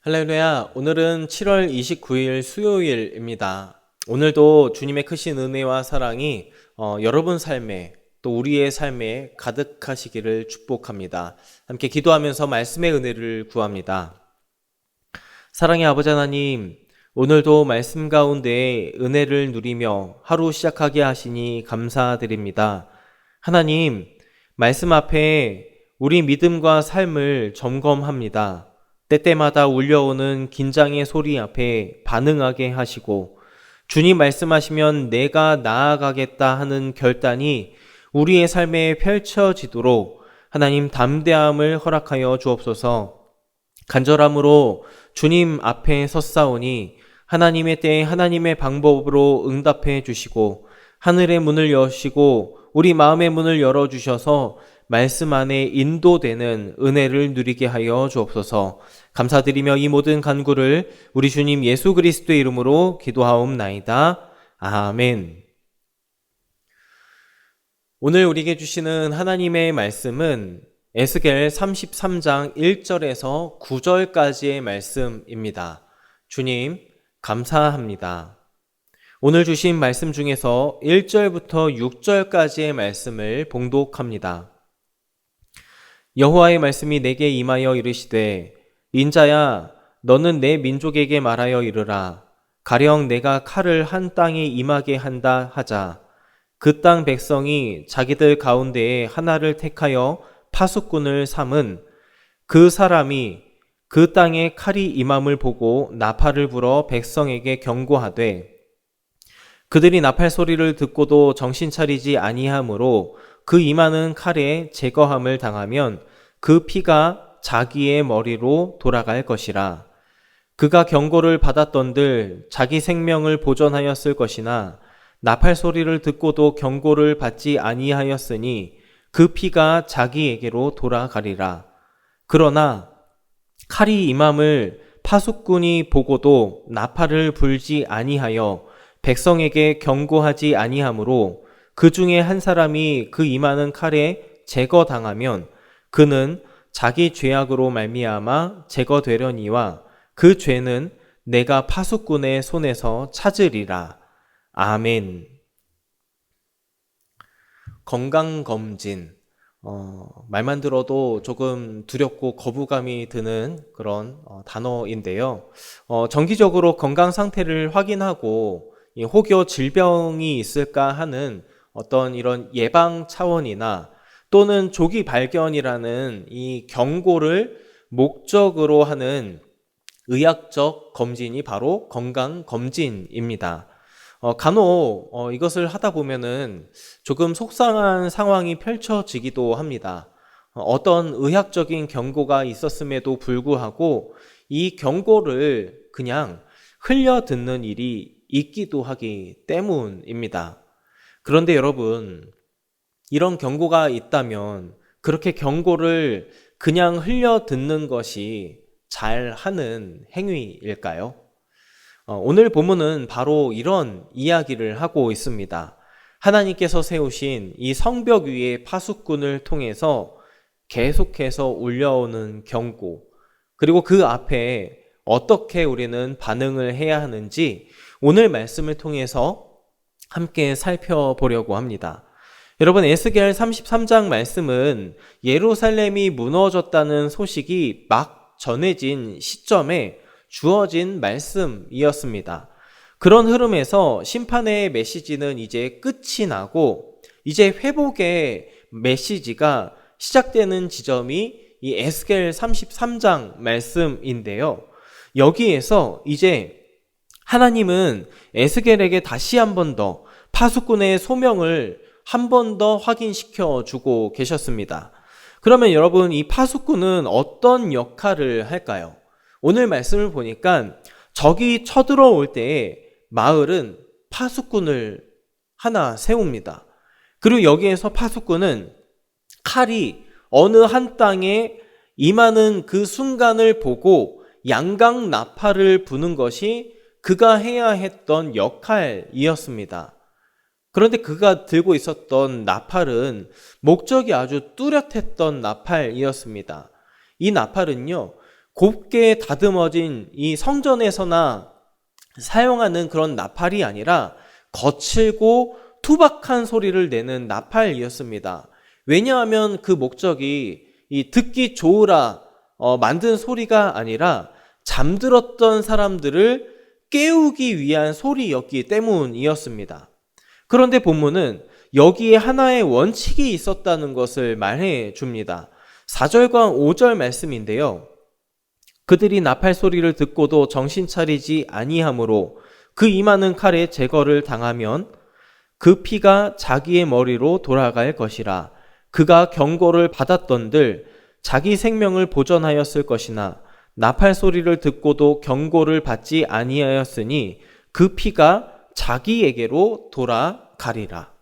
할렐루야. 오늘은 7월 29일 수요일입니다. 오늘도 주님의 크신 은혜와 사랑이 여러분 삶에 또 우리의 삶에 가득하시기를 축복합니다. 함께 기도하면서 말씀의 은혜를 구합니다. 사랑의 아버지 하나님, 오늘도 말씀 가운데 은혜를 누리며 하루 시작하게 하시니 감사드립니다. 하나님, 말씀 앞에 우리 믿음과 삶을 점검합니다. 때때마다 울려오는 긴장의 소리 앞에 반응하게 하시고 주님 말씀하시면 내가 나아가겠다 하는 결단이 우리의 삶에 펼쳐지도록 하나님 담대함을 허락하여 주옵소서. 간절함으로 주님 앞에 섰사오니 하나님의 때에 하나님의 방법으로 응답해 주시고 하늘의 문을 여시고 우리 마음의 문을 열어주셔서 말씀 안에 인도되는 은혜를 누리게 하여 주옵소서. 감사드리며 이 모든 간구를 우리 주님 예수 그리스도의 이름으로 기도하옵나이다. 아멘. 오늘 우리에게 주시는 하나님의 말씀은 에스겔 33장 1절에서 9절까지의 말씀입니다. 주님, 감사합니다. 오늘 주신 말씀 중에서 1절부터 6절까지의 말씀을 봉독합니다. 여호와의 말씀이 내게 임하여 이르시되 인자야 너는 내 민족에게 말하여 이르라. 가령 내가 칼을 한 땅에 임하게 한다 하자. 그 땅 백성이 자기들 가운데에 하나를 택하여 파수꾼을 삼은 그 사람이 그 땅에 칼이 임함을 보고 나팔을 불어 백성에게 경고하되 그들이 나팔 소리를 듣고도 정신 차리지 아니하므로 그 임하는 칼에 제거함을 당하면 그 피가 자기의 머리로 돌아갈 것이라. 그가 경고를 받았던들 자기 생명을 보존하였을 것이나 나팔 소리를 듣고도 경고를 받지 아니하였으니 그 피가 자기에게로 돌아가리라. 그러나 칼이 임함을 파수꾼이 보고도 나팔을 불지 아니하여 백성에게 경고하지 아니하므로 그 중에 한 사람이 그 임하는 칼에 제거당하면 그는 자기 죄악으로 말미암아 제거되려니와 그 죄는 내가 파수꾼의 손에서 찾으리라. 아멘. 건강검진. 말만 들어도 조금 두렵고 거부감이 드는 그런 단어인데요. 정기적으로 건강 상태를 확인하고 혹여 질병이 있을까 하는 어떤 이런 예방 차원이나 또는 조기 발견이라는 이 경고를 목적으로 하는 의학적 검진이 바로 건강검진입니다. 간혹 이것을 하다 보면은 조금 속상한 상황이 펼쳐지기도 합니다. 어떤 의학적인 경고가 있었음에도 불구하고 이 경고를 그냥 흘려듣는 일이 있기도 하기 때문입니다. 그런데 여러분, 이런 경고가 있다면 그렇게 경고를 그냥 흘려듣는 것이 잘하는 행위일까요? 오늘 본문은 바로 이런 이야기를 하고 있습니다. 하나님께서 세우신 이 성벽 위의 파수꾼을 통해서 계속해서 울려오는 경고, 그리고 그 앞에 어떻게 우리는 반응을 해야 하는지 오늘 말씀을 통해서 함께 살펴보려고 합니다. 여러분, 에스겔 33장 말씀은 예루살렘이 무너졌다는 소식이 막 전해진 시점에 주어진 말씀이었습니다. 그런 흐름에서 심판의 메시지는 이제 끝이 나고 이제 회복의 메시지가 시작되는 지점이 이 에스겔 33장 말씀인데요. 여기에서 이제 하나님은 에스겔에게 다시 한 번 더 파수꾼의 소명을 한 번 더 확인시켜 주고 계셨습니다. 그러면 여러분, 이 파수꾼은 어떤 역할을 할까요? 오늘 말씀을 보니까 적이 쳐들어올 때에 마을은 파수꾼을 하나 세웁니다. 그리고 여기에서 파수꾼은 칼이 어느 한 땅에 임하는 그 순간을 보고 양각 나팔을 부는 것이 그가 해야 했던 역할이었습니다. 그런데 그가 들고 있었던 나팔은 목적이 아주 뚜렷했던 나팔이었습니다. 이 나팔은요, 곱게 다듬어진 이 성전에서나 사용하는 그런 나팔이 아니라 거칠고 투박한 소리를 내는 나팔이었습니다. 왜냐하면 그 목적이 이 듣기 좋으라 만든 소리가 아니라 잠들었던 사람들을 깨우기 위한 소리였기 때문이었습니다. 그런데 본문은 여기에 하나의 원칙이 있었다는 것을 말해 줍니다. 4절과 5절 말씀인데요. 그들이 나팔 소리를 듣고도 정신 차리지 아니하므로 그 임하는 칼에 제거를 당하면 그 피가 자기의 머리로 돌아갈 것이라. 그가 경고를 받았던들 자기 생명을 보전하였을 것이나 나팔 소리를 듣고도 경고를 받지 아니하였으니 그 피가 자기에게로 돌아가리라.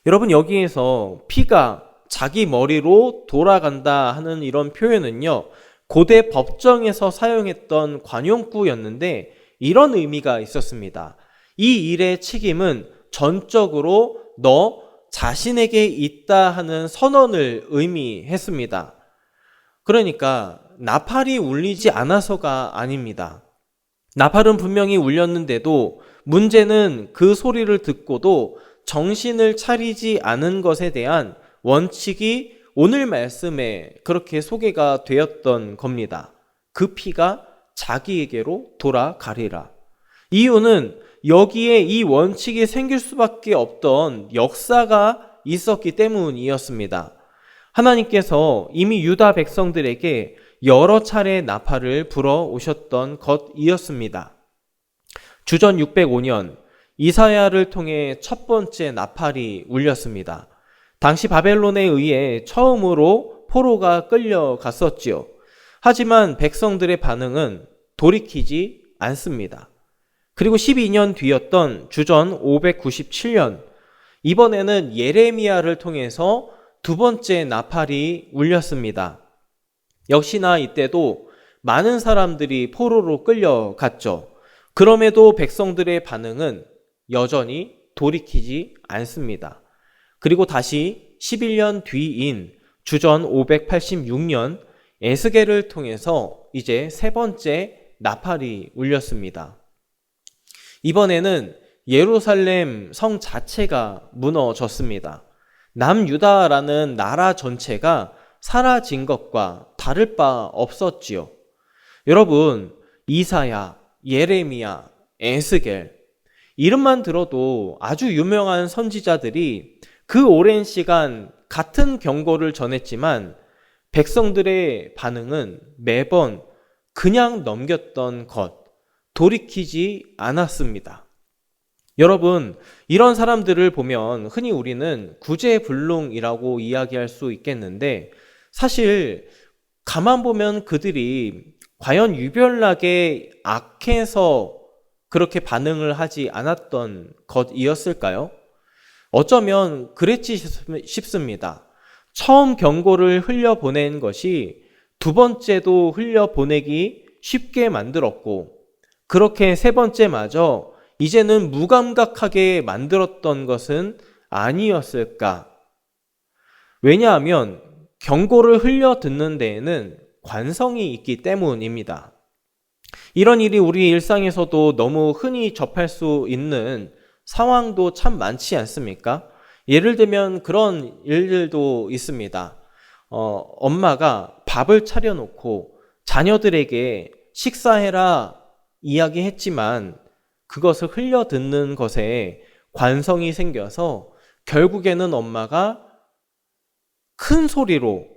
여러분, 여기에서 피가 자기 머리로 돌아간다 하는 이런 표현은요, 고대 법정에서 사용했던 관용구였는데 이런 의미가 있었습니다. 이 일의 책임은 전적으로 너 자신에게 있다 하는 선언을 의미했습니다. 그러니까 나팔이 울리지 않아서가 아닙니다. 나팔은 분명히 울렸는데도 문제는 그 소리를 듣고도 정신을 차리지 않은 것에 대한 원칙이 오늘 말씀에 그렇게 소개가 되었던 겁니다. 그 피가 자기에게로 돌아가리라. 이유는 여기에 이 원칙이 생길 수밖에 없던 역사가 있었기 때문이었습니다. 하나님께서 이미 유다 백성들에게 여러 차례 나팔을 불어 오셨던 것이었습니다. 주전 605년 이사야를 통해 첫 번째 나팔이 울렸습니다. 당시 바벨론에 의해 처음으로 포로가 끌려갔었지요. 하지만 백성들의 반응은 돌이키지 않습니다. 그리고 12년 뒤였던 주전 597년, 이번에는 예레미야를 통해서 두 번째 나팔이 울렸습니다. 역시나 이때도 많은 사람들이 포로로 끌려갔죠. 그럼에도 백성들의 반응은 여전히 돌이키지 않습니다. 그리고 다시 11년 뒤인 주전 586년 에스겔을 통해서 이제 세 번째 나팔이 울렸습니다. 이번에는 예루살렘 성 자체가 무너졌습니다. 남유다라는 나라 전체가 사라진 것과 다를 바 없었지요. 여러분, 이사야, 예레미야, 에스겔, 이름만 들어도 아주 유명한 선지자들이 그 오랜 시간 같은 경고를 전했지만 백성들의 반응은 매번 그냥 넘겼던 것, 돌이키지 않았습니다. 여러분, 이런 사람들을 보면 흔히 우리는 구제불능이라고 이야기할 수 있겠는데, 사실 가만 보면 그들이 과연 유별나게 악해서 그렇게 반응을 하지 않았던 것이었을까요? 어쩌면 그랬지 싶습니다. 처음 경고를 흘려보낸 것이 두 번째도 흘려보내기 쉽게 만들었고, 그렇게 세 번째마저 이제는 무감각하게 만들었던 것은 아니었을까? 왜냐하면 경고를 흘려 듣는 데에는 관성이 있기 때문입니다. 이런 일이 우리 일상에서도 너무 흔히 접할 수 있는 상황도 참 많지 않습니까? 예를 들면 그런 일들도 있습니다. 엄마가 밥을 차려놓고 자녀들에게 식사해라 이야기했지만 그것을 흘려 듣는 것에 관성이 생겨서 결국에는 엄마가 큰 소리로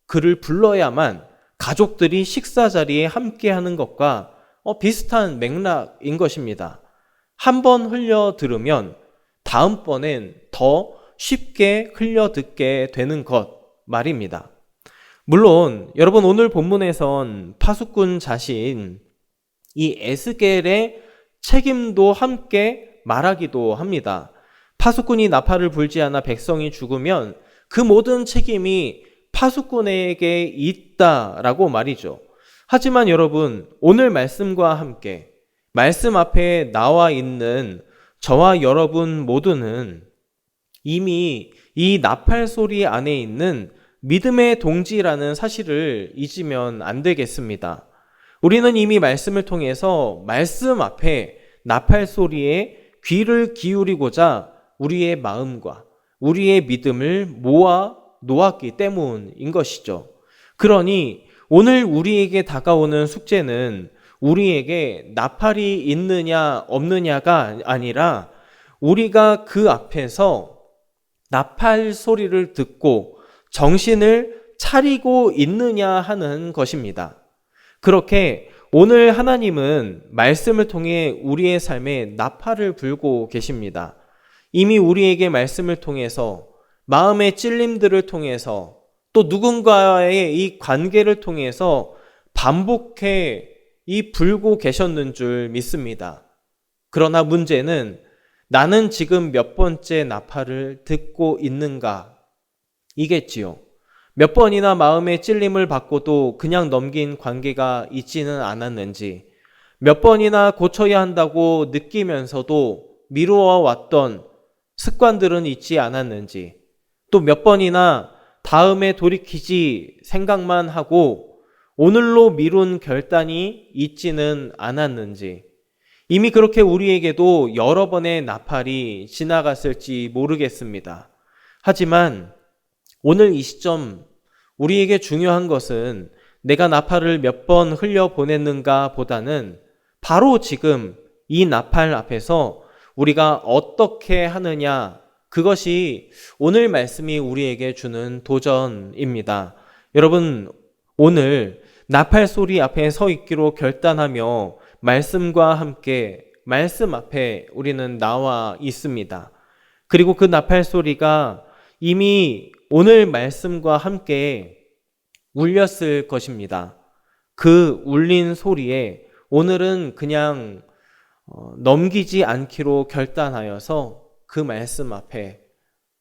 그를 불러야만 가족들이 식사 자리에 함께 하는 것과 비슷한 맥락인 것입니다. 한 번 흘려 들으면 다음번엔 더 쉽게 흘려 듣게 되는 것 말입니다. 물론 여러분, 오늘 본문에선 파수꾼 자신 이 에스겔의 책임도 함께 말하기도 합니다. 파수꾼이 나팔을 불지 않아 백성이 죽으면 그 모든 책임이 파수꾼에게 있다라고 말이죠. 하지만 여러분, 오늘 말씀과 함께 말씀 앞에 나와 있는 저와 여러분 모두는 이미 이 나팔 소리 안에 있는 믿음의 동지라는 사실을 잊으면 안 되겠습니다. 우리는 이미 말씀을 통해서 말씀 앞에 나팔 소리에 귀를 기울이고자 우리의 마음과 우리의 믿음을 모아 놓았기 때문인 것이죠. 그러니 오늘 우리에게 다가오는 숙제는 우리에게 나팔이 있느냐 없느냐가 아니라 우리가 그 앞에서 나팔 소리를 듣고 정신을 차리고 있느냐 하는 것입니다. 그렇게 오늘 하나님은 말씀을 통해 우리의 삶에 나팔을 불고 계십니다. 이미 우리에게 말씀을 통해서 마음의 찔림들을 통해서 또 누군가의 이 관계를 통해서 반복해 이 불고 계셨는 줄 믿습니다. 그러나 문제는 나는 지금 몇 번째 나팔을 듣고 있는가? 이겠지요. 몇 번이나 마음의 찔림을 받고도 그냥 넘긴 관계가 있지는 않았는지, 몇 번이나 고쳐야 한다고 느끼면서도 미루어 왔던 습관들은 있지 않았는지, 또 몇 번이나 다음에 돌이키지 생각만 하고 오늘로 미룬 결단이 있지는 않았는지, 이미 그렇게 우리에게도 여러 번의 나팔이 지나갔을지 모르겠습니다. 하지만 오늘 이 시점 우리에게 중요한 것은 내가 나팔을 몇 번 흘려보냈는가 보다는 바로 지금 이 나팔 앞에서 우리가 어떻게 하느냐, 그것이 오늘 말씀이 우리에게 주는 도전입니다. 여러분, 오늘 나팔 소리 앞에 서 있기로 결단하며 말씀과 함께 말씀 앞에 우리는 나와 있습니다. 그리고 그 나팔 소리가 이미 오늘 말씀과 함께 울렸을 것입니다. 그 울린 소리에 오늘은 그냥 넘기지 않기로 결단하여서 그 말씀 앞에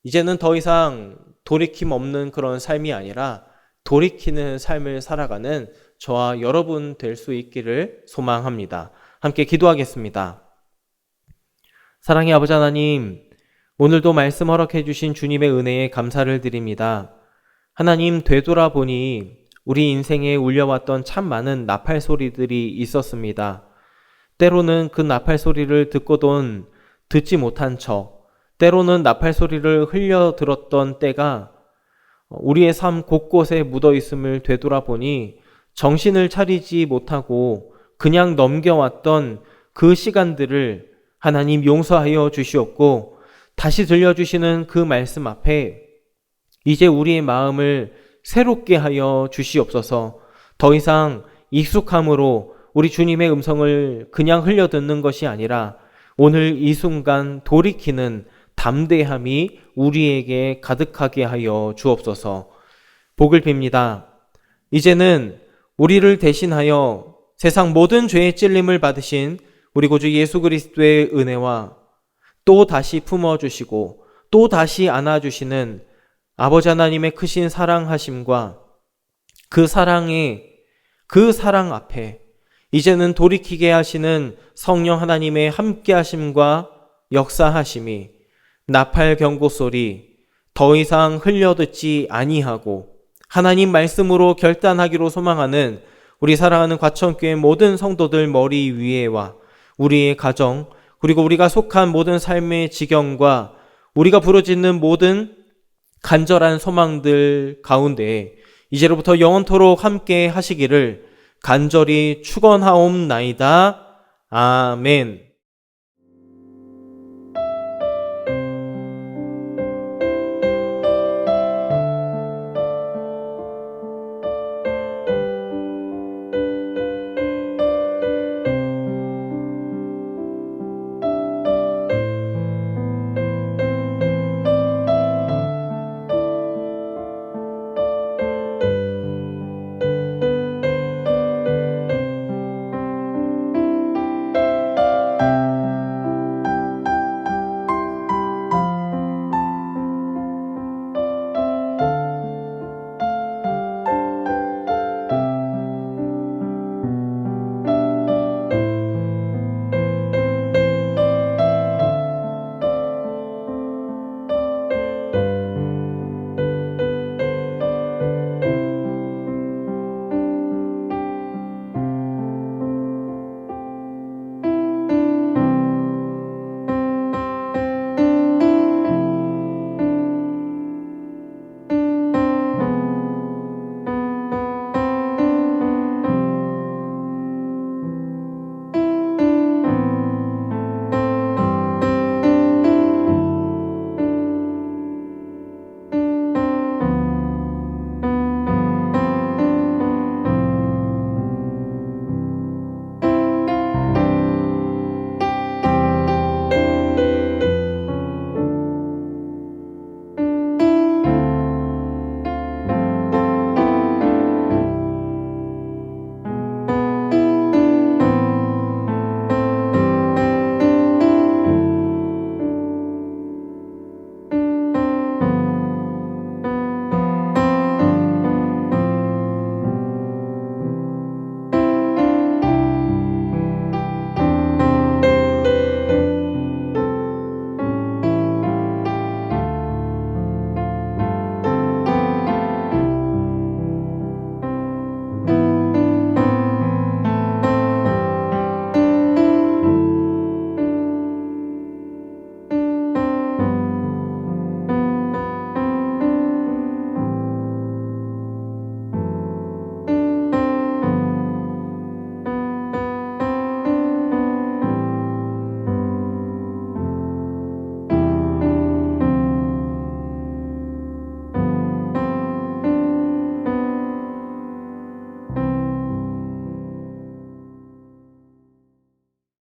이제는 더 이상 돌이킴 없는 그런 삶이 아니라 돌이키는 삶을 살아가는 저와 여러분 될 수 있기를 소망합니다. 함께 기도하겠습니다. 사랑의 아버지 하나님, 오늘도 말씀 허락해 주신 주님의 은혜에 감사를 드립니다. 하나님, 되돌아보니 우리 인생에 울려왔던 참 많은 나팔 소리들이 있었습니다. 때로는 그 나팔 소리를 듣고도 듣지 못한 척, 때로는 나팔 소리를 흘려 들었던 때가 우리의 삶 곳곳에 묻어 있음을 되돌아보니 정신을 차리지 못하고 그냥 넘겨왔던 그 시간들을 하나님 용서하여 주시옵고, 다시 들려주시는 그 말씀 앞에 이제 우리의 마음을 새롭게 하여 주시옵소서. 더 이상 익숙함으로 우리 주님의 음성을 그냥 흘려듣는 것이 아니라 오늘 이 순간 돌이키는 담대함이 우리에게 가득하게 하여 주옵소서. 복을 빕니다. 이제는 우리를 대신하여 세상 모든 죄의 찔림을 받으신 우리 구주 예수 그리스도의 은혜와 또 다시 품어주시고 또 다시 안아주시는 아버지 하나님의 크신 사랑하심과 그 사랑 앞에 이제는 돌이키게 하시는 성령 하나님의 함께하심과 역사하심이 나팔 경고 소리 더 이상 흘려듣지 아니하고 하나님 말씀으로 결단하기로 소망하는 우리 사랑하는 과천교회 모든 성도들 머리 위에와 우리의 가정, 그리고 우리가 속한 모든 삶의 지경과 우리가 부르짖는 모든 간절한 소망들 가운데 이제로부터 영원토록 함께 하시기를 간절히 축원하옵나이다. 아멘.